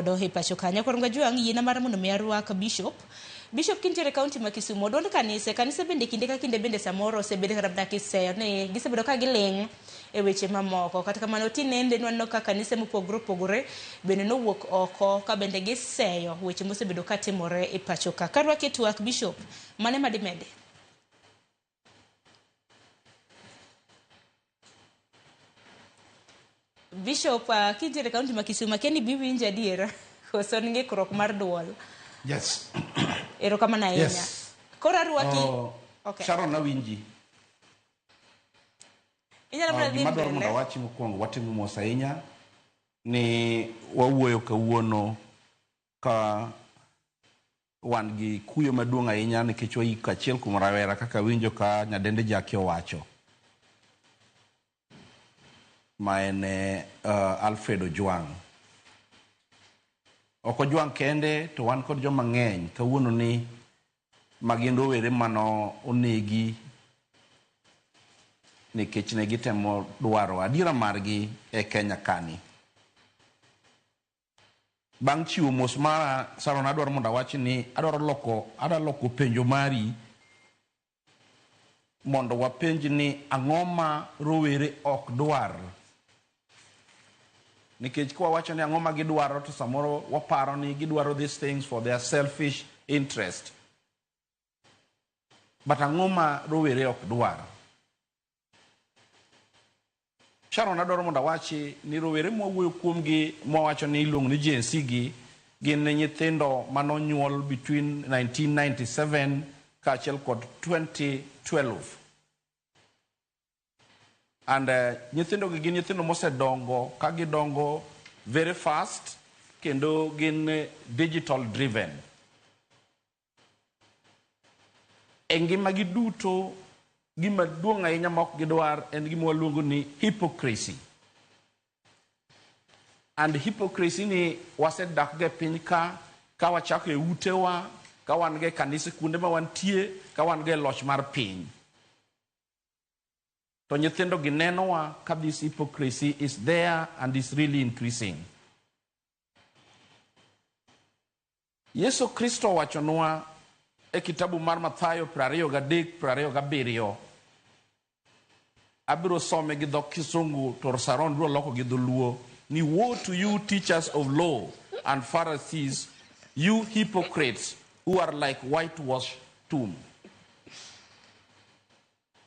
Dohe pachoka nyakoronga juang yina mara mondo miarwak bishop kintiere kaunti ma Kisumu don kanise bende kinde ka kinde bende samoro osebede karabda kiseyo ne gisebedo ka giling e weche mamoko kata kamano tinende nwanno ka kanise mopogore bende nowuok oko ka bende giseyo weche mosebedo ka timore e pachoka karwake twak bishop mane madimede. Bishop kintiere kaunti ma Kisumu keni biwinja diera koso nge krok mar duol. Yes. Ero kama na ahinya. Yes. Kora rwaki. Okay. Sharon na winji. Inyalo mana dhi mbele. Gima wachi mokwongo watimo mos ahinya ni wawuoyo kawuono ka wan gi kuyo maduong' ahinya nikech waiko achiel kuom rawera kaka winjo ka nyadende Jaki owacho. Ma en Alfred Ojwang. Ok Ojwang kende to wan kod joma ng'eny kawuono ni magin rowere mano onegi nikech ne gitemo dwaro adiera margi e Kenya kani. Bang' chiwo mos mara Sharon adwaro mondo awach ni adwaro loko penjo mari mondo wapenj ni ang'o ma rowere ok dwar. Nikech kwa wacho ni ang'o ma gidwaro to samoro waparo ni gidwaro these things for their selfish interest. But ang'o ma rowere ok dwar. Sharon adwaro mondo awachi ni rowere mwawuoyo kuomgi mwawacho ni iluongo ni Gen Z gi gin nyithindo manonyuol between 1997 kaachiel kod 2012. And nyithindo gi gin nyithindo mosedongo ka gidongo very fast kendo gin digital driven. E ngimagi duto gima duong' ahinya ma ok gidwar en gima waluongo ni hypocrisy. And hypocrisy ni wasedak ge piny ka wachako e utewa, ka wan ge kanise kuonde ma wantie, ka wan ge loch mar piny. To nyithindo gi nenowa ka this hypocrisy is there and is really increasing. Yesu Kristo wachonwa e kitabu mar Mathayo 23:27. Abiro some gi dhok Kisungu to Sharon biro loko gi dholuo ni woe to you teachers of law and Pharisees, you hypocrites who are like whitewashed tomb.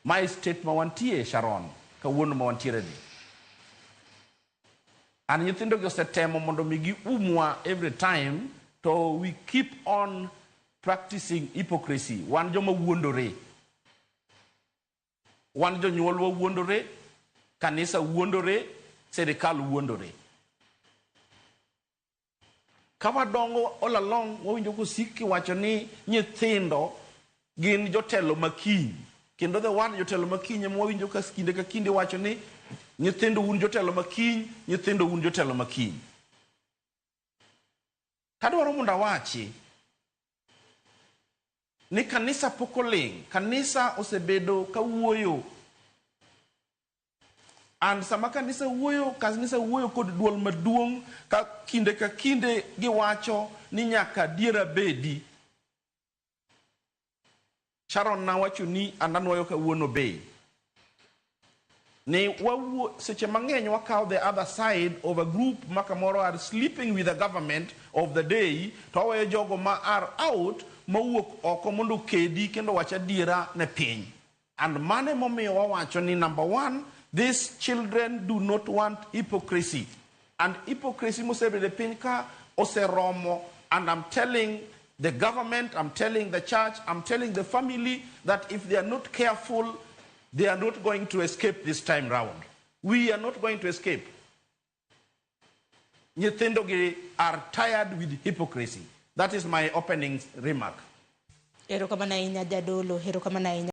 My state ma wantie Sharon ka wuono ma wantiere ni. And nyithindo gi osetemo mondo migi umwa every time to we keep on practicing hypocrisy. Wan joma wuondore. Wan jonyuol wa wuondore, kanisa wuondore, serikal wuondore. Kawa dongo all along wawinjo kosiki wacho ni nyithindo gin jotelo makiny. Kendo the one jotelo makiny mwawinjo ka kinde wacho ni nyithindo un jotelo makiny, nyithindo un jotelo makiny. Kadwaro mondo awachi ni kanisa pokoling, kanisa osebedo kawuoyo. And sama kanisa wuoyo kod duol maduong' ka kinde giwacho ni nyaka diera bedi. Sharon na wacho ni ananwayo kawuono be. Ni seche mang'eny wakaw the other side of a group makamoro are sleeping with the government of the day to waweyo jogo ma are out mawuok oko mondo kedi kendo wacha diera ne piny. And mane momiyo wawacho ni number one, these children do not want hypocrisy. And hypocrisy mosebedo piny ka oseromo. And I'm telling the government, I'm telling the church, I'm telling the family that if they are not careful, they are not going to escape this time round. We are not going to escape. Nyithindo gi are tired with hypocrisy. That is my opening remark. Ero kama na inya jadolo, ero kama na inya.